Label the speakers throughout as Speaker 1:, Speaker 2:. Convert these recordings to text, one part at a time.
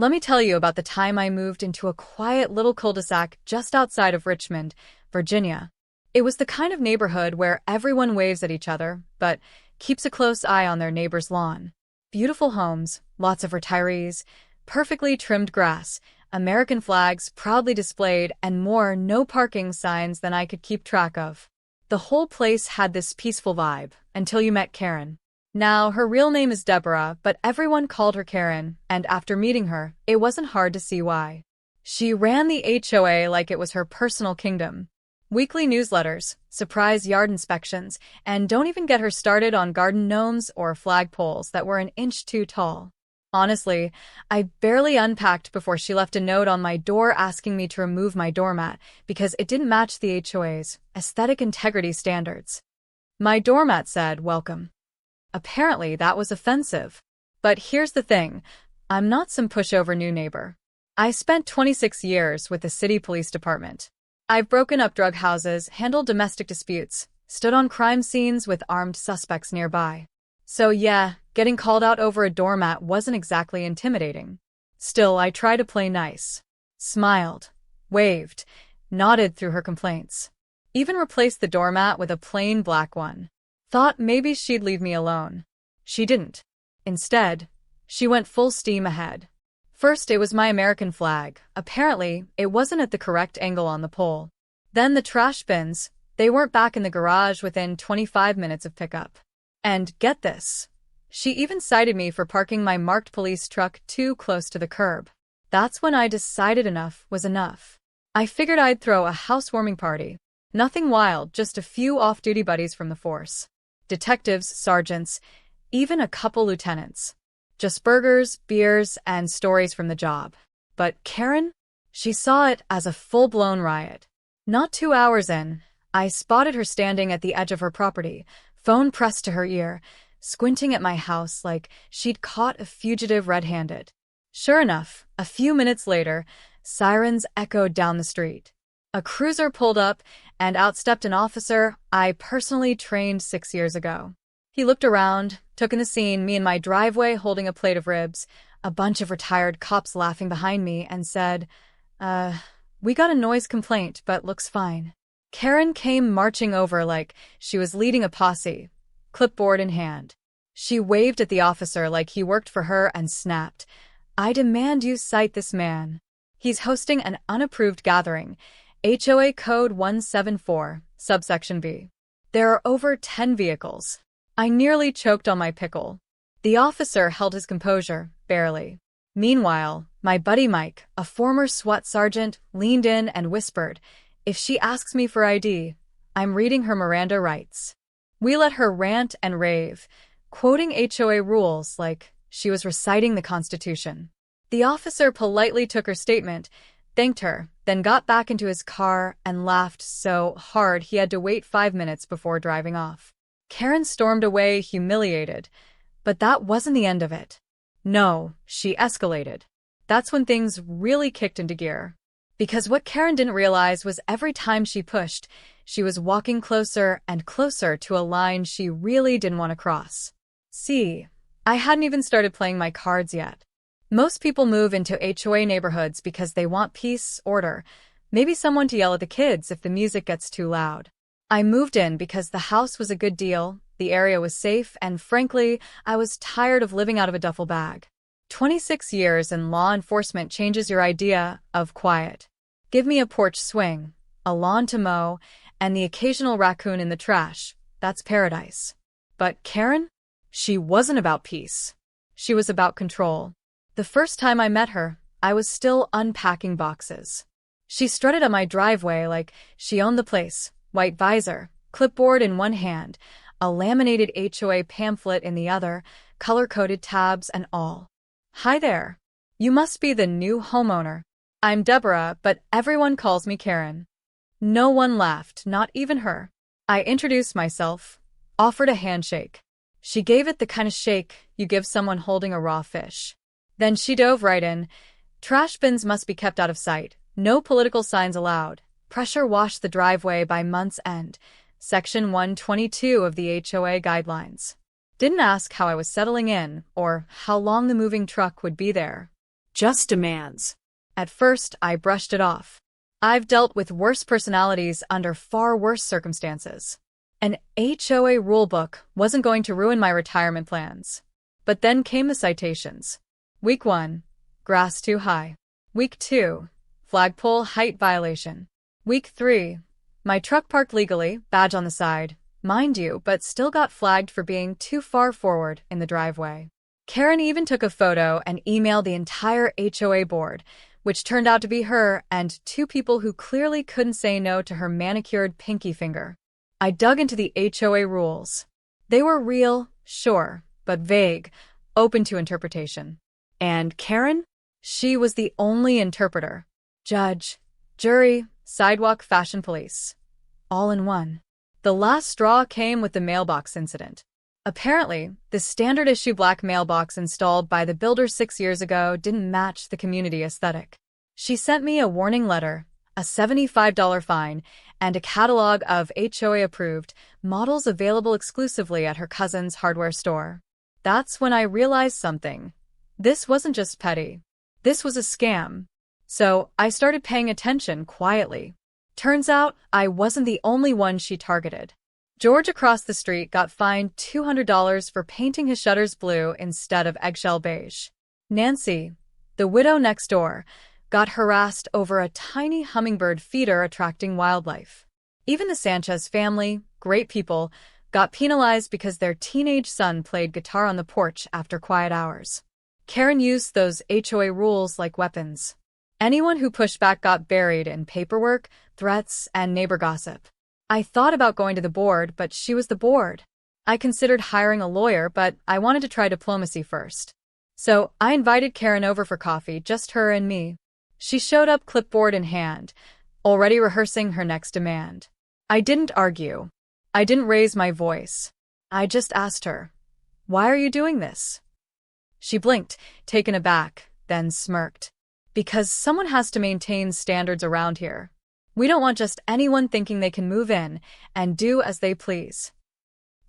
Speaker 1: Let me tell you about the time I moved into a quiet little cul-de-sac just outside of Richmond, Virginia. It was the kind of neighborhood where everyone waves at each other, but keeps a close eye on their neighbor's lawn. Beautiful homes, lots of retirees, perfectly trimmed grass, American flags proudly displayed, and more no parking signs than I could keep track of. The whole place had this peaceful vibe, until you met Karen. Now, her real name is Deborah, but everyone called her Karen, and after meeting her, it wasn't hard to see why. She ran the HOA like it was her personal kingdom. Weekly newsletters, surprise yard inspections, and don't even get her started on garden gnomes or flagpoles that were an inch too tall. Honestly, I barely unpacked before she left a note on my door asking me to remove my doormat because it didn't match the HOA's aesthetic integrity standards. My doormat said, "Welcome." Apparently, that was offensive. But here's the thing, I'm not some pushover new neighbor. I spent 26 years with the city police department. I've broken up drug houses, handled domestic disputes, stood on crime scenes with armed suspects nearby. So yeah, getting called out over a doormat wasn't exactly intimidating. Still, I tried to play nice. Smiled, waved, nodded through her complaints. Even replaced the doormat with a plain black one. Thought maybe she'd leave me alone. She didn't. Instead, she went full steam ahead. First, it was my American flag. Apparently, it wasn't at the correct angle on the pole. Then the trash bins. They weren't back in the garage within 25 minutes of pickup. And get this. She even cited me for parking my marked police truck too close to the curb. That's when I decided enough was enough. I figured I'd throw a housewarming party. Nothing wild, just a few off-duty buddies from the force. Detectives, sergeants, even a couple lieutenants. Just burgers, beers, and stories from the job. But Karen? She saw it as a full-blown riot. Not 2 hours in, I spotted her standing at the edge of her property, phone pressed to her ear, squinting at my house like she'd caught a fugitive red-handed. Sure enough, a few minutes later, sirens echoed down the street. A cruiser pulled up, and out stepped an officer I personally trained 6 years ago. He looked around, took in the scene, me in my driveway holding a plate of ribs, a bunch of retired cops laughing behind me, and said, we got a noise complaint, but looks fine. Karen came marching over like she was leading a posse, clipboard in hand. She waved at the officer like he worked for her and snapped, "I demand you cite this man. He's hosting an unapproved gathering. HOA Code 174, subsection B. There are over 10 vehicles." I nearly choked on my pickle. The officer held his composure, barely. Meanwhile, my buddy Mike, a former SWAT sergeant, leaned in and whispered, "If she asks me for ID, I'm reading her Miranda rights." We let her rant and rave, quoting HOA rules like she was reciting the Constitution. The officer politely took her statement, thanked her, then got back into his car and laughed so hard he had to wait 5 minutes before driving off. Karen stormed away humiliated, but that wasn't the end of it. No, she escalated. That's when things really kicked into gear. Because what Karen didn't realize was every time she pushed, she was walking closer and closer to a line she really didn't want to cross. See, I hadn't even started playing my cards yet. Most people move into HOA neighborhoods because they want peace, order, maybe someone to yell at the kids if the music gets too loud. I moved in because the house was a good deal, the area was safe, and frankly, I was tired of living out of a duffel bag. 26 years in law enforcement changes your idea of quiet. Give me a porch swing, a lawn to mow, and the occasional raccoon in the trash. That's paradise. But Karen? She wasn't about peace. She was about control. The first time I met her, I was still unpacking boxes. She strutted up my driveway like she owned the place. White visor, clipboard in one hand, a laminated HOA pamphlet in the other, color-coded tabs and all. "Hi there. You must be the new homeowner. I'm Deborah, but everyone calls me Karen." No one laughed, not even her. I introduced myself, offered a handshake. She gave it the kind of shake you give someone holding a raw fish. Then she dove right in. "Trash bins must be kept out of sight. No political signs allowed. Pressure wash the driveway by month's end. Section 122 of the HOA guidelines." Didn't ask how I was settling in or how long the moving truck would be there.
Speaker 2: just demands.
Speaker 1: At first, I brushed it off. I've dealt with worse personalities under far worse circumstances. An HOA rulebook wasn't going to ruin my retirement plans. But then came the citations. Week 1, grass too high. Week 2, flagpole height violation. Week 3, my truck parked legally, badge on the side, mind you, but still got flagged for being too far forward in the driveway. Karen even took a photo and emailed the entire HOA board, which turned out to be her and 2 people who clearly couldn't say no to her manicured pinky finger. I dug into the HOA rules. They were real, sure, but vague, open to interpretation. And Karen? She was the only interpreter. Judge, jury, sidewalk fashion police. All in one. The last straw came with the mailbox incident. Apparently, the standard-issue black mailbox installed by the builder 6 years ago didn't match the community aesthetic. She sent me a warning letter, a $75 fine, and a catalog of HOA-approved models available exclusively at her cousin's hardware store. That's when I realized something. This wasn't just petty. This was a scam. So I started paying attention quietly. Turns out I wasn't the only one she targeted. George across the street got fined $200 for painting his shutters blue instead of eggshell beige. Nancy, the widow next door, got harassed over a tiny hummingbird feeder attracting wildlife. Even the Sanchez family, great people, got penalized because their teenage son played guitar on the porch after quiet hours. Karen used those HOA rules like weapons. Anyone who pushed back got buried in paperwork, threats, and neighbor gossip. I thought about going to the board, but she was the board. I considered hiring a lawyer, but I wanted to try diplomacy first. So I invited Karen over for coffee, just her and me. She showed up clipboard in hand, already rehearsing her next demand. I didn't argue. I didn't raise my voice. I just asked her, "Why are you doing this?" She blinked, taken aback, then smirked. "Because someone has to maintain standards around here. We don't want just anyone thinking they can move in and do as they please."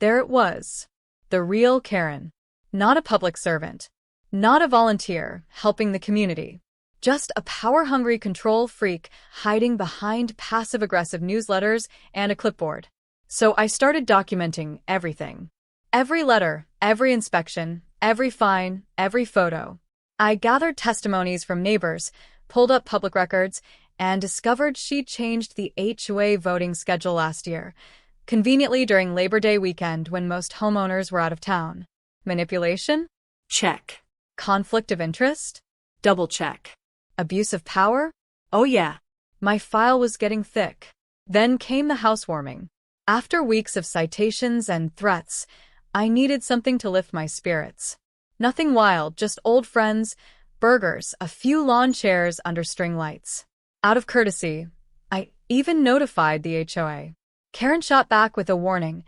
Speaker 1: There it was. The real Karen. Not a public servant. Not a volunteer helping the community. Just a power-hungry control freak hiding behind passive-aggressive newsletters and a clipboard. So I started documenting everything. Every letter, every inspection, every fine, every photo. I gathered testimonies from neighbors, pulled up public records, and discovered she'd changed the HOA voting schedule last year, conveniently during Labor Day weekend when most homeowners were out of town. Manipulation?
Speaker 2: Check.
Speaker 1: Conflict of interest?
Speaker 2: Double check.
Speaker 1: Abuse of power?
Speaker 2: Oh yeah.
Speaker 1: My file was getting thick. Then came the housewarming. After weeks of citations and threats, I needed something to lift my spirits. Nothing wild, just old friends, burgers, a few lawn chairs under string lights. Out of courtesy, I even notified the HOA. Karen shot back with a warning.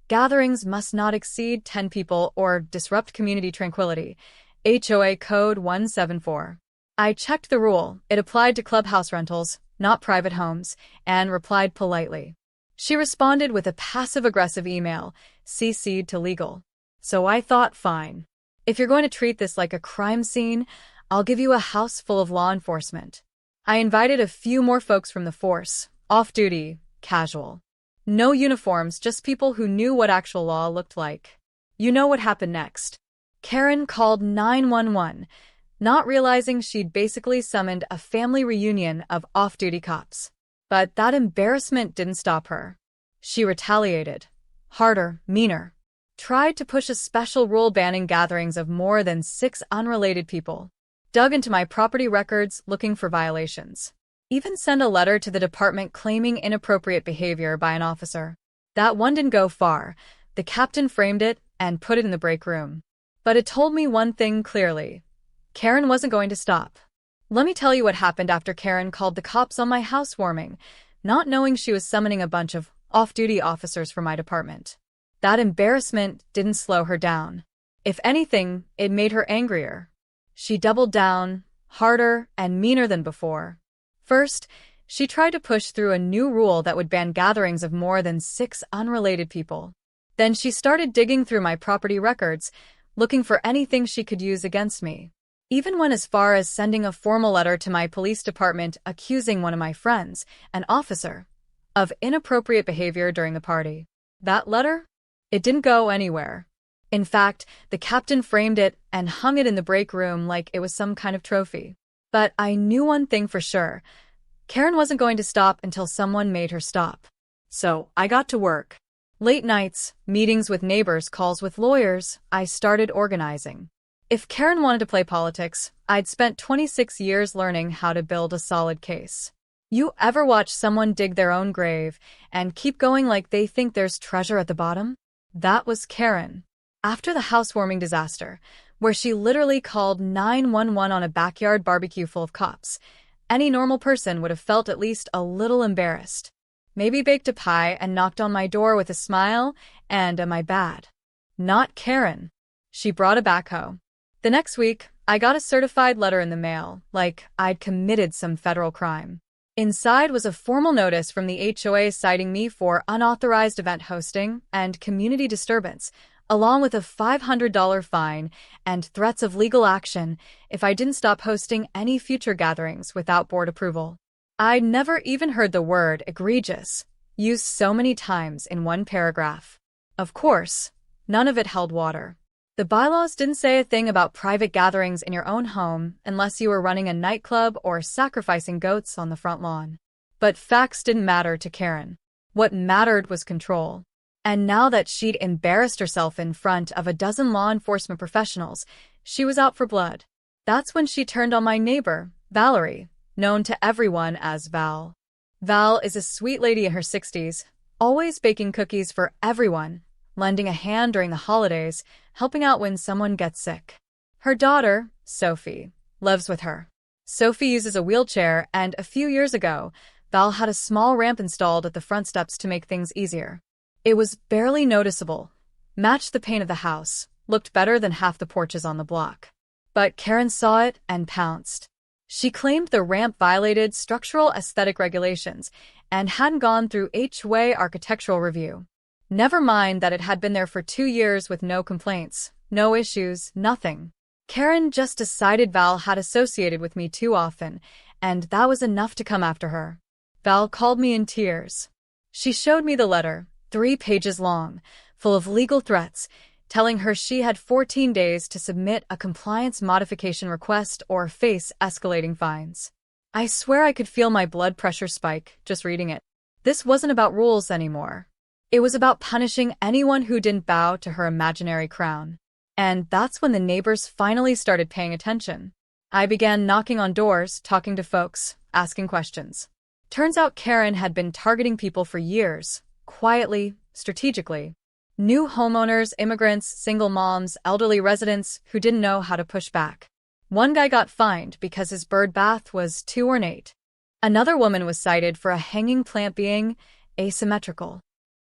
Speaker 1: Gatherings must not exceed 10 people or disrupt community tranquility. HOA Code 174. I checked the rule. It applied to clubhouse rentals, not private homes, and replied politely. She responded with a passive-aggressive email, CC'd to legal. So I thought, fine. If you're going to treat this like a crime scene, I'll give you a house full of law enforcement. I invited a few more folks from the force, off-duty, casual. No uniforms, just people who knew what actual law looked like. You know what happened next. Karen called 911, not realizing she'd basically summoned a family reunion of off-duty cops. But that embarrassment didn't stop her. She retaliated. Harder, meaner. Tried to push a special rule banning gatherings of more than 6 unrelated people. Dug into my property records looking for violations. Even sent a letter to the department claiming inappropriate behavior by an officer. That one didn't go far. The captain framed it and put it in the break room. But it told me one thing clearly. Karen wasn't going to stop. Let me tell you what happened after Karen called the cops on my housewarming, not knowing she was summoning a bunch of off-duty officers from my department. That embarrassment didn't slow her down. If anything, it made her angrier. She doubled down, harder and meaner than before. First, she tried to push through a new rule that would ban gatherings of more than 6 unrelated people. Then she started digging through my property records, looking for anything she could use against me. Even went as far as sending a formal letter to my police department accusing one of my friends, an officer, of inappropriate behavior during the party. That letter? It didn't go anywhere. In fact, the captain framed it and hung it in the break room like it was some kind of trophy. But I knew one thing for sure. Karen wasn't going to stop until someone made her stop.
Speaker 2: So I got to work.
Speaker 1: Late nights, meetings with neighbors, calls with lawyers, I started organizing. If Karen wanted to play politics, I'd spent 26 years learning how to build a solid case. You ever watch someone dig their own grave and keep going like they think there's treasure at the bottom? That was Karen. After the housewarming disaster, where she literally called 911 on a backyard barbecue full of cops, any normal person would have felt at least a little embarrassed. Maybe baked a pie and knocked on my door with a smile and "Am I bad?" Not Karen. She brought a backhoe. The next week, I got a certified letter in the mail, like I'd committed some federal crime. Inside was a formal notice from the HOA citing me for unauthorized event hosting and community disturbance, along with a $500 fine and threats of legal action if I didn't stop hosting any future gatherings without board approval. I'd never even heard the word egregious used so many times in one paragraph. Of course, none of it held water. The bylaws didn't say a thing about private gatherings in your own home unless you were running a nightclub or sacrificing goats on the front lawn. But facts didn't matter to Karen. What mattered was control. And now that she'd embarrassed herself in front of a dozen law enforcement professionals, she was out for blood. That's when she turned on my neighbor, Valerie, known to everyone as Val. Val is a sweet lady in her 60s, always baking cookies for everyone, lending a hand during the holidays, helping out when someone gets sick. Her daughter, Sophie, lives with her. Sophie uses a wheelchair, and a few years ago, Val had a small ramp installed at the front steps to make things easier. It was barely noticeable, matched the paint of the house, looked better than half the porches on the block. But Karen saw it and pounced. She claimed the ramp violated structural aesthetic regulations and hadn't gone through HOA architectural review. Never mind that it had been there for 2 years with no complaints, no issues, nothing. Karen just decided Val had associated with me too often, and that was enough to come after her. Val called me in tears. She showed me the letter, 3 pages long, full of legal threats, telling her she had 14 days to submit a compliance modification request or face escalating fines. I swear I could feel my blood pressure spike just reading it. This wasn't about rules anymore. It was about punishing anyone who didn't bow to her imaginary crown. And that's when the neighbors finally started paying attention. I began knocking on doors, talking to folks, asking questions. Turns out Karen had been targeting people for years, quietly, strategically. New homeowners, immigrants, single moms, elderly residents who didn't know how to push back. One guy got fined because his bird bath was too ornate. Another woman was cited for a hanging plant being asymmetrical.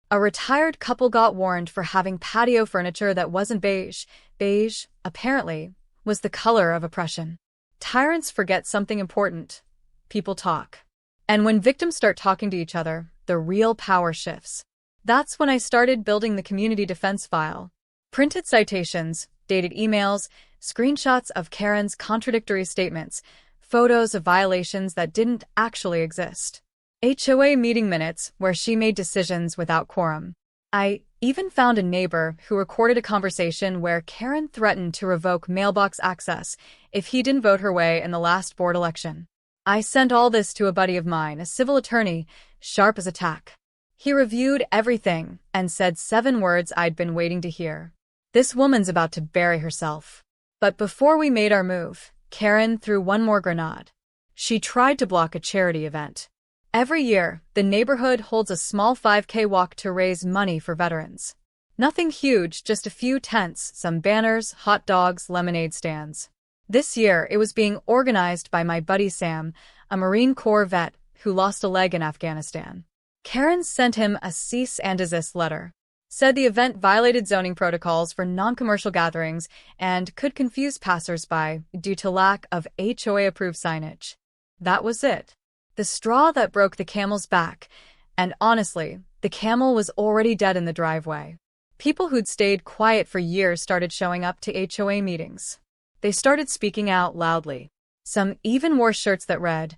Speaker 1: A retired couple got warned for having patio furniture that wasn't beige. Beige, apparently, was the color of oppression. Tyrants forget something important. People talk. And when victims start talking to each other, the real power shifts. That's when I started building the community defense file. Printed citations, dated emails, screenshots of Karen's contradictory statements, photos of violations that didn't actually exist. HOA meeting minutes where she made decisions without quorum. I even found a neighbor who recorded a conversation where Karen threatened to revoke mailbox access if he didn't vote her way in the last board election. I sent all this to a buddy of mine, a civil attorney, sharp as a tack. He reviewed everything and said 7 words I'd been waiting to hear. This woman's about to bury herself. But before we made our move, Karen threw one more grenade. She tried to block a charity event. Every year, the neighborhood holds a small 5K walk to raise money for veterans. Nothing huge, just a few tents, some banners, hot dogs, lemonade stands. This year, it was being organized by my buddy Sam, a Marine Corps vet who lost a leg in Afghanistan. Karen sent him a cease and desist letter. Said the event violated zoning protocols for non-commercial gatherings and could confuse passersby due to lack of HOA-approved signage. That was it. The straw that broke the camel's back, and honestly, the camel was already dead in the driveway. People who'd stayed quiet for years started showing up to HOA meetings. They started speaking out loudly. Some even wore shirts that read,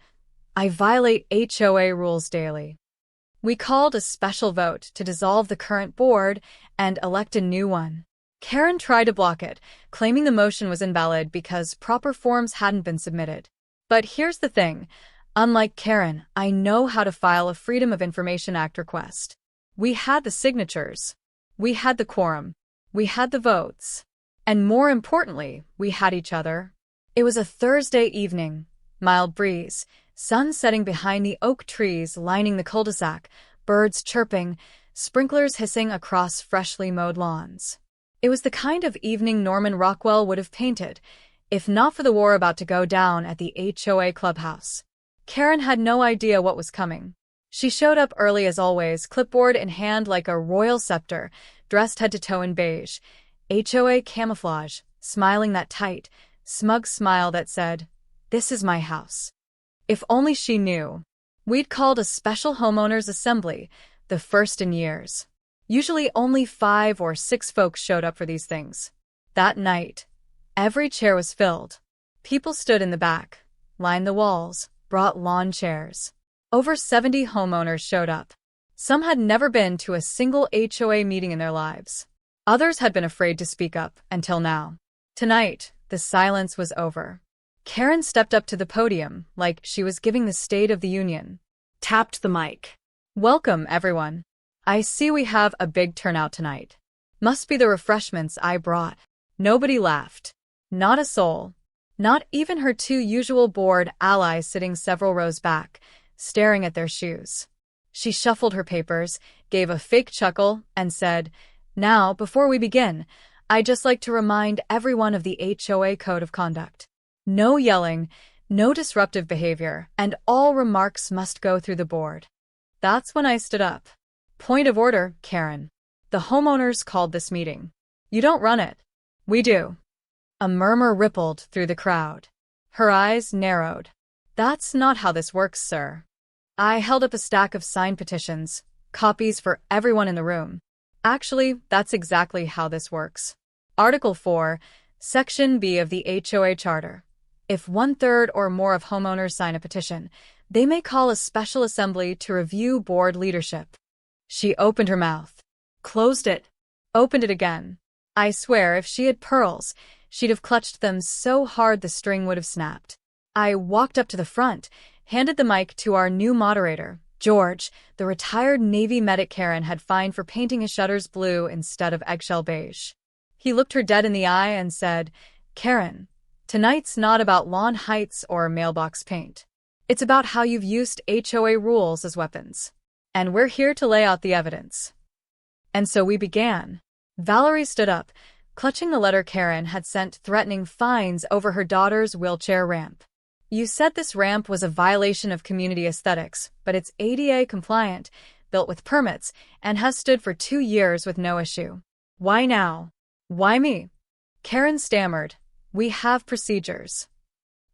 Speaker 1: "I violate HOA rules daily." We called a special vote to dissolve the current board and elect a new one. Karen tried to block it, claiming the motion was invalid because proper forms hadn't been submitted. But here's the thing. Unlike Karen, I know how to file a Freedom of Information Act request. We had the signatures. We had the quorum. We had the votes. And more importantly, we had each other. It was a Thursday evening, mild breeze, sun setting behind the oak trees lining the cul-de-sac, birds chirping, sprinklers hissing across freshly mowed lawns. It was the kind of evening Norman Rockwell would have painted, if not for the war about to go down at the HOA clubhouse. Karen had no idea what was coming. She showed up early as always, clipboard in hand like a royal scepter, dressed head to toe in beige, HOA camouflage, smiling that tight, smug smile that said, "This is my house." If only she knew. We'd called a special homeowners assembly, the first in years. Usually only 5 or 6 folks showed up for these things. That night, every chair was filled. People stood in the back, lined the walls, brought lawn chairs. Over 70 homeowners showed up. Some had never been to a single HOA meeting in their lives. Others had been afraid to speak up until now. Tonight, the silence was over. Karen stepped up to the podium like she was giving the State of the Union.
Speaker 2: Tapped the mic.
Speaker 1: "Welcome, everyone. I see we have a big turnout tonight. Must be the refreshments I brought." Nobody laughed. Not a soul. Not even her 2 usual board allies sitting several rows back, staring at their shoes. She shuffled her papers, gave a fake chuckle, and said, "Now, before we begin, I'd just like to remind everyone of the HOA Code of Conduct. No yelling, no disruptive behavior, and all remarks must go through the board." That's when I stood up. "Point of order, Karen. The homeowners called this meeting. You don't run it. We do." A murmur rippled through the crowd. Her eyes narrowed. "That's not how this works, sir." I held up a stack of signed petitions, copies for everyone in the room. "Actually, that's exactly how this works. Article 4, Section B of the HOA Charter. If 1/3 or more of homeowners sign a petition, they may call a special assembly to review board leadership." She opened her mouth, closed it, opened it again. I swear if she had pearls, she'd have clutched them so hard the string would have snapped. I walked up to the front, handed the mic to our new moderator, George, the retired Navy medic Karen had fined for painting his shutters blue instead of eggshell beige. He looked her dead in the eye and said, "Karen, tonight's not about lawn heights or mailbox paint. It's about how you've used HOA rules as weapons. And we're here to lay out the evidence." And so we began. Valerie stood up, clutching the letter Karen had sent threatening fines over her daughter's wheelchair ramp. "You said this ramp was a violation of community aesthetics, but it's ADA compliant, built with permits, and has stood for 2 years with no issue. Why now? Why me?" Karen stammered, "We have procedures."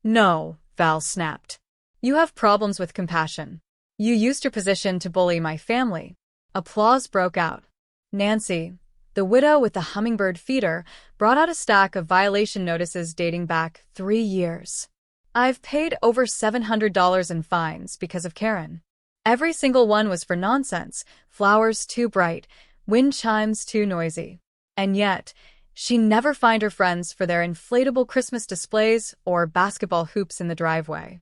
Speaker 1: "No," Val snapped. "You have problems with compassion. You used your position to bully my family." Applause broke out. Nancy, the widow with the hummingbird feeder, brought out a stack of violation notices dating back 3 years. "I've paid over $700 in fines because of Karen. Every single one was for nonsense, flowers too bright, wind chimes too noisy. And yet, she never fined her friends for their inflatable Christmas displays or basketball hoops in the driveway."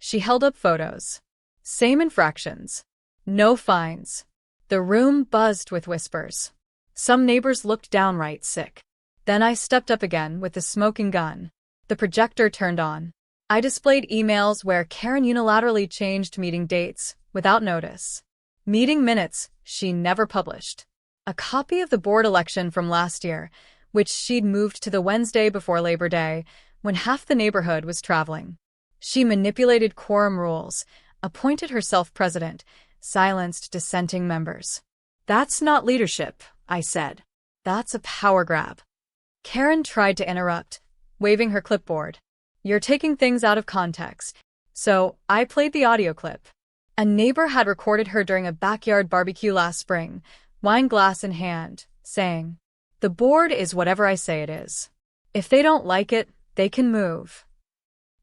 Speaker 1: She held up photos. Same infractions. No fines. The room buzzed with whispers. Some neighbors looked downright sick. Then I stepped up again with the smoking gun. The projector turned on. I displayed emails where Karen unilaterally changed meeting dates without notice. Meeting minutes she never published. A copy of the board election from last year, which she'd moved to the Wednesday before Labor Day, when half the neighborhood was traveling. She manipulated quorum rules, appointed herself president, silenced dissenting members. "That's not leadership," I said. "That's a power grab." Karen tried to interrupt, waving her clipboard. "You're taking things out of context." So I played the audio clip. A neighbor had recorded her during a backyard barbecue last spring, wine glass in hand, saying, "The board is whatever I say it is. If they don't like it, They can move.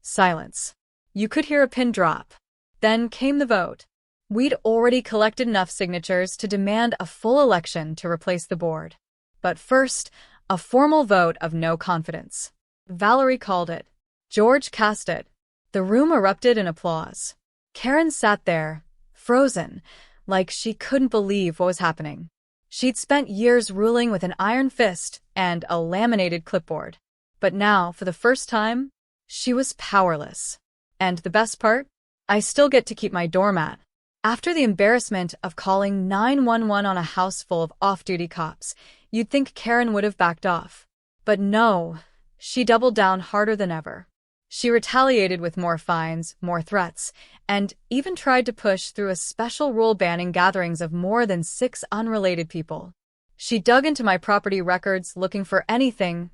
Speaker 1: Silence. You could hear a pin drop. Then came the vote. We'd already collected enough signatures to demand a full election to replace the board. But first, a formal vote of no confidence. Valerie called it. George cast it. The room erupted in applause. Karen sat there, frozen, like she couldn't believe what was happening. She'd spent years ruling with an iron fist and a laminated clipboard. But now, for the first time, she was powerless. And the best part? I still get to keep my doormat. After the embarrassment of calling 911 on a house full of off-duty cops, you'd think Karen would have backed off. But no, she doubled down harder than ever. She retaliated with more fines, more threats, and even tried to push through a special rule banning gatherings of more than 6 unrelated people. She dug into my property records looking for anything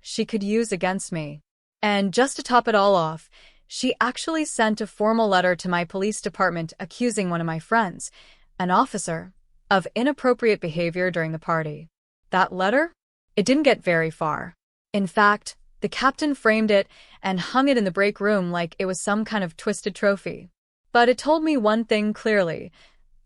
Speaker 1: she could use against me. And just to top it all off, she actually sent a formal letter to my police department accusing one of my friends, an officer, of inappropriate behavior during the party. That letter? It didn't get very far. In fact, the captain framed it and hung it in the break room like it was some kind of twisted trophy. But it told me one thing clearly.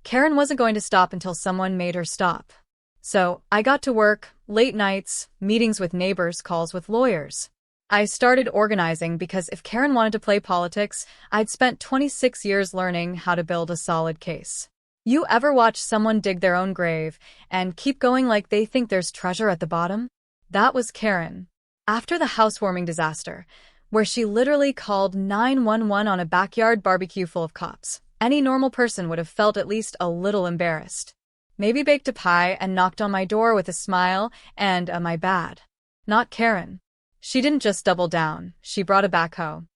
Speaker 1: Karen wasn't going to stop until someone made her stop. So I got to work, late nights, meetings with neighbors, calls with lawyers. I started organizing because if Karen wanted to play politics, I'd spent 26 years learning how to build a solid case. You ever watch someone dig their own grave and keep going like they think there's treasure at the bottom? That was Karen. After the housewarming disaster, where she literally called 911 on a backyard barbecue full of cops, any normal person would have felt at least a little embarrassed. Maybe baked a pie and knocked on my door with a smile and my bad. Not Karen. She didn't just double down, she brought a backhoe.